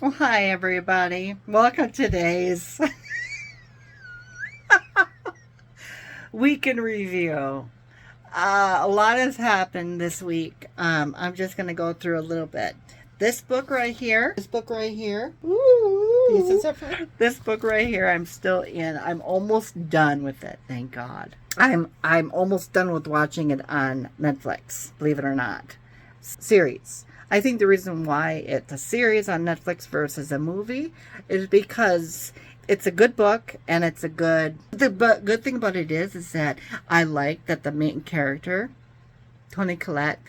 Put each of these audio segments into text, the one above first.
Well, hi everybody. Welcome to today's week in review. A lot has happened this week. I'm just going to go through a little bit. Pieces of fruit. This book right here, I'm still in. I'm almost done with it. Thank God. I'm almost done with watching it on Netflix. Believe it or not, series. I think the reason why it's a series on Netflix versus a movie is because it's a good book and it's a good. The good thing about it is that I like that the main character, Toni Collette,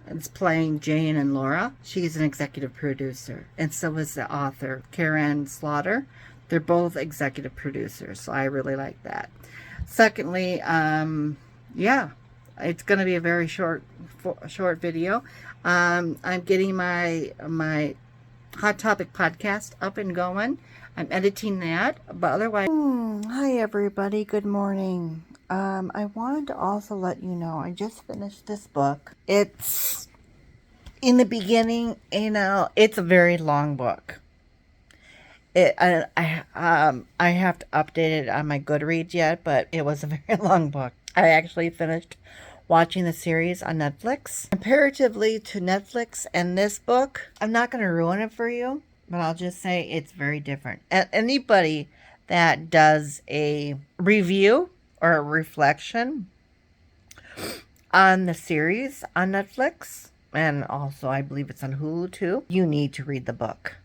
is playing Jane and Laura. She's an executive producer, and so is the author, Karen Slaughter. They're both executive producers, so I really like that. Secondly, yeah, it's going to be a very short video. I'm getting my Hot Topic podcast up and going. I'm editing that, but otherwise. Hi everybody, good morning. I wanted to also let you know I just finished this book. It's in the beginning, it's a very long book. I have to update it on my Goodreads yet, but it was a very long book. I actually finished watching the series on Netflix. Comparatively to Netflix and this book, I'm not going to ruin it for you, but I'll just say it's very different. And anybody that does a review or a reflection on the series on Netflix, and also I believe it's on Hulu too, you need to read the book.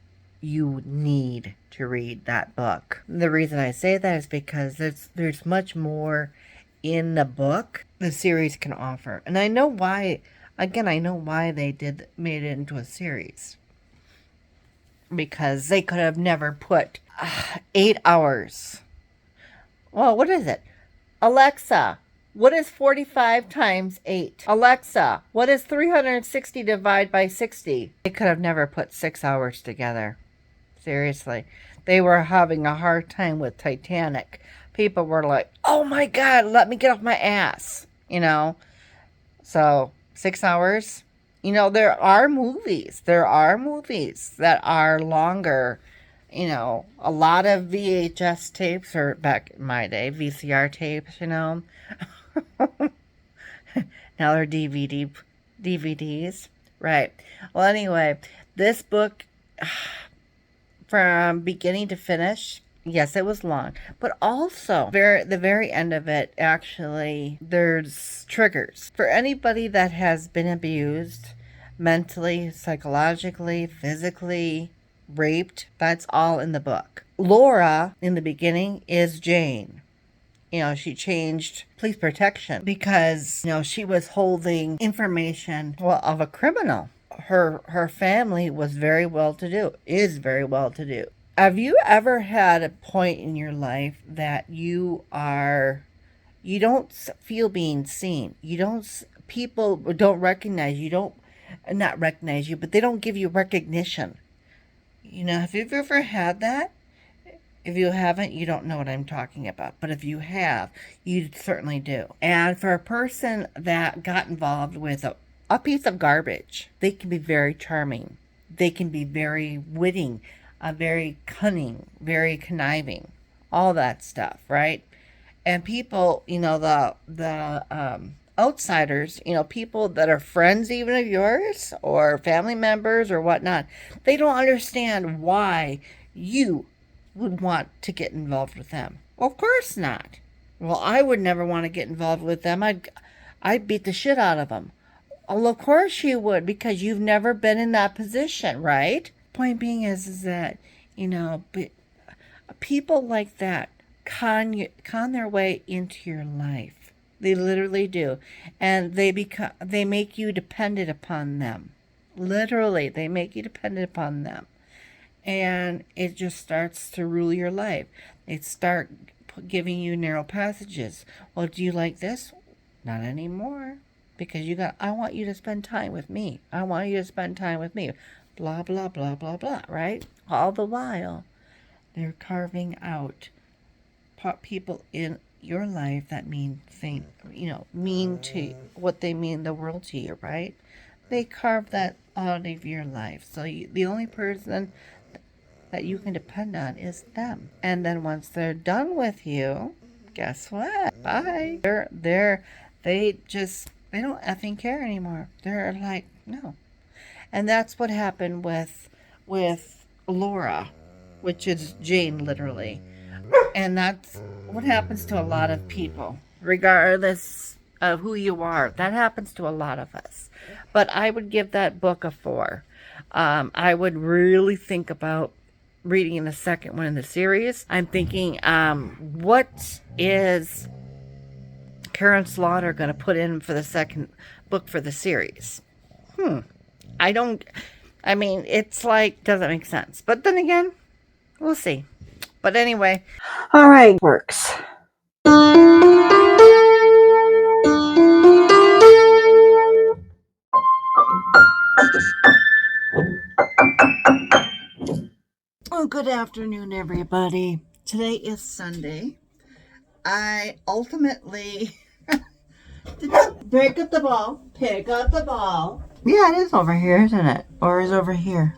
You need to read that book. The reason I say that is because there's much more in the book the series can offer. And I know why, again, I know why they made it into a series. Because they could have never put 8 hours. Well, what is it? Alexa, what is 45 times 8? Alexa, what is 360 divided by 60? They could have never put 6 hours together. Seriously. They were having a hard time with Titanic. People were like, oh my God, let me get off my ass. So 6 hours. There are movies. There are movies that are longer. A lot of VHS tapes, or back in my day, VCR tapes, Now they're DVDs. Right. Well, anyway, this book, from beginning to finish, yes, it was long, but also the very end of it, actually, there's triggers for anybody that has been abused mentally, psychologically, physically, raped. That's all in the book. Laura in the beginning is Jane. She changed police protection because she was holding information, well, of a criminal. Her family was very well to do, is very well to do. Have you ever had a point in your life that you don't feel being seen? People don't recognize you, not recognize you, but they don't give you recognition. Have you ever had that? If you haven't, you don't know what I'm talking about. But if you have, you certainly do. And for a person that got involved with a piece of garbage, they can be very charming. They can be very witty, very cunning, very conniving, all that stuff, right? And people, the outsiders, people that are friends even of yours or family members or whatnot, they don't understand why you would want to get involved with them. Well, of course not. Well, I would never want to get involved with them. I'd beat the shit out of them. Well, of course you would, because you've never been in that position, right? Point being is that, people like that con their way into your life. They literally do. And they make you dependent upon them. Literally, they make you dependent upon them. And it just starts to rule your life. They start giving you narrow passages. Well, do you like this? Not anymore. Because I want you to spend time with me. I want you to spend time with me. Blah, blah, blah, blah, blah, right? All the while, they're carving out people in your life that mean to what they mean the world to you, right? They carve that out of your life. So the only person that you can depend on is them. And then once they're done with you, guess what? Bye. They don't effing care anymore. They're like, no. And that's what happened with Laura, which is Jane literally. And that's what happens to a lot of people, regardless of who you are. That happens to a lot of us. But I would give that book a 4. I would really think about reading the second one in the series. I'm thinking, what is Karen Slaughter going to put in for the second book for the series? It's like, doesn't make sense. But then again, we'll see. But anyway. All right, works. Oh, good afternoon, everybody. Today is Sunday. I ultimately pick up the ball. Yeah, it is over here, isn't it? Or is it over here?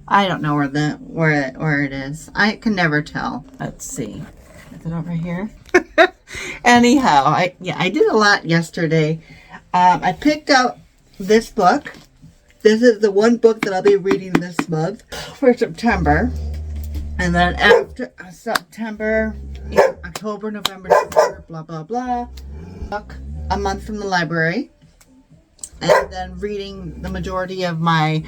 I don't know where it is. I can never tell. Let's see. Is it over here? Anyhow, I did a lot yesterday. I picked out this book. This is the one book that I'll be reading this month for September. And then after September, October, November, December, blah, blah, blah. Book a month from the library. And then reading the majority of my...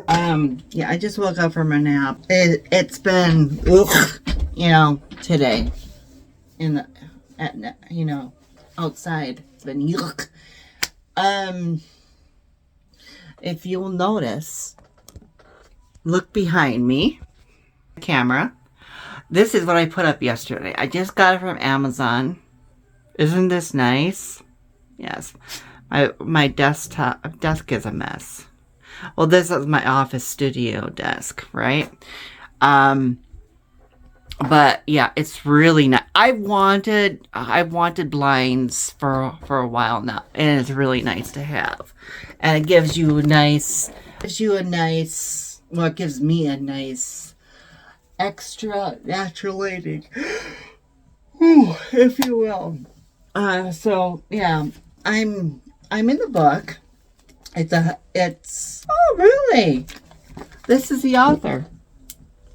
I just woke up from a nap. It's been, today. Outside. It's been yuck. If you'll notice, look behind me. Camera. This is what I put up yesterday. I just got it from Amazon. Isn't this nice? Yes. My desk is a mess. Well, this is my office studio desk, right? But yeah, it's really nice. I wanted blinds for a while now, and it's really nice to have. And it gives me a nice extra natural lighting, if you will. So yeah, I'm in the book. Oh really? This is the author.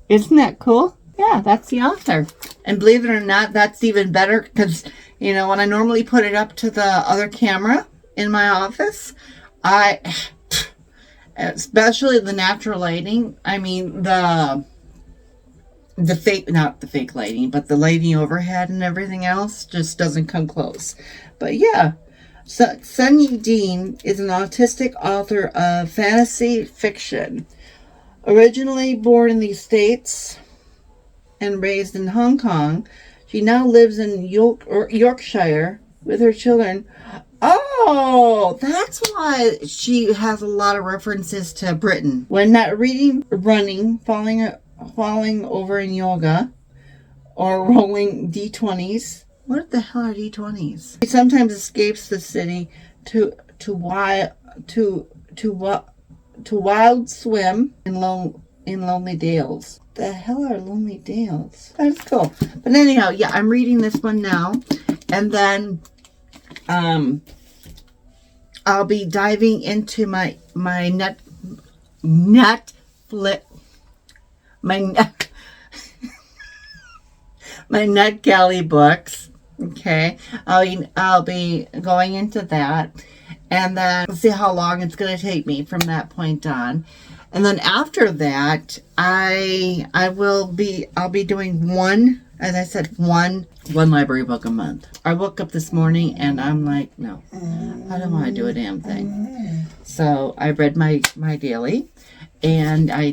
Isn't that cool? Yeah, that's the author. And believe it or not, that's even better because, when I normally put it up to the other camera in my office, especially the natural lighting, the fake, not the fake lighting, but the lighting overhead and everything else just doesn't come close. But yeah, so Sunny Dean is an autistic author of fantasy fiction. Originally born in the States and raised in Hong Kong, she now lives in Yorkshire with her children. Oh, that's why she has a lot of references to Britain. When not reading, running, falling over in yoga, or rolling D20s. What the hell are D20s? She sometimes escapes the city to wild swim in lonely dales. The hell are lonely dales? That's cool. But anyhow, yeah, I'm reading this one now, and then I'll be diving into my NetGalley books. Okay, I'll be going into that, and then see how long it's going to take me from that point on. And then after that, I'll be doing one, as I said, one library book a month. I woke up this morning and I'm like, no, I don't want to do a damn thing. So I read my daily, and I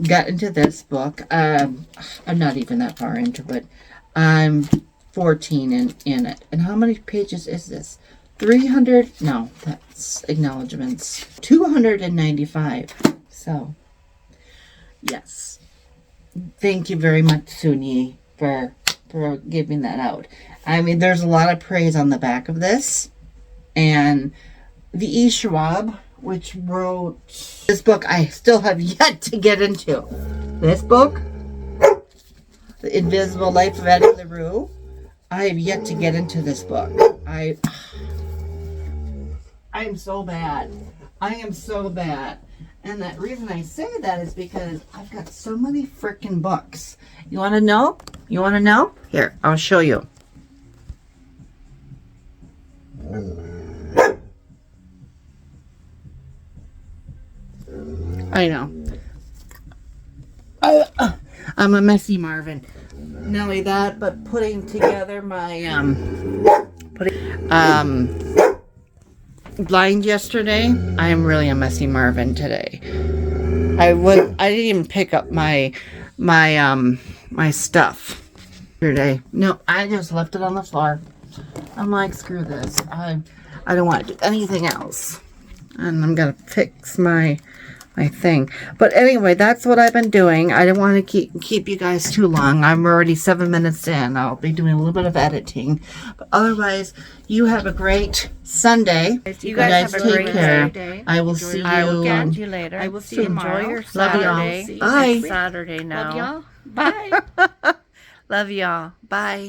got into this book. I'm not even that far into it. I'm 14 in it. And how many pages is this? 300? No, that's acknowledgements. 295. So, yes. Thank you very much, Sunyi, for giving that out. There's a lot of praise on the back of this. And the E. Schwab, which wrote this book, I still have yet to get into. This book, The Invisible Life of Addie LaRue, I have yet to get into this book. I am so bad. I am so bad. And the reason I say that is because I've got so many freaking books. You want to know? You want to know? Here, I'll show you. I know. I'm a messy Marvin. Not only that, but putting together my blind yesterday. I am really a messy Marvin today. I didn't even pick up my stuff today. No, I just left it on the floor. I'm like, screw this. I don't want to do anything else. And I'm gonna fix my thing. But anyway, that's what I've been doing. I didn't want to keep you guys too long. I'm already 7 minutes in. I'll be doing a little bit of editing. But otherwise, you have a great Sunday. You guys have a great Saturday. I will see you. I will catch you later. I will see you tomorrow. Enjoy your Saturday. Saturday. Bye. It's Saturday now. Love y'all. Bye. Love y'all. Bye.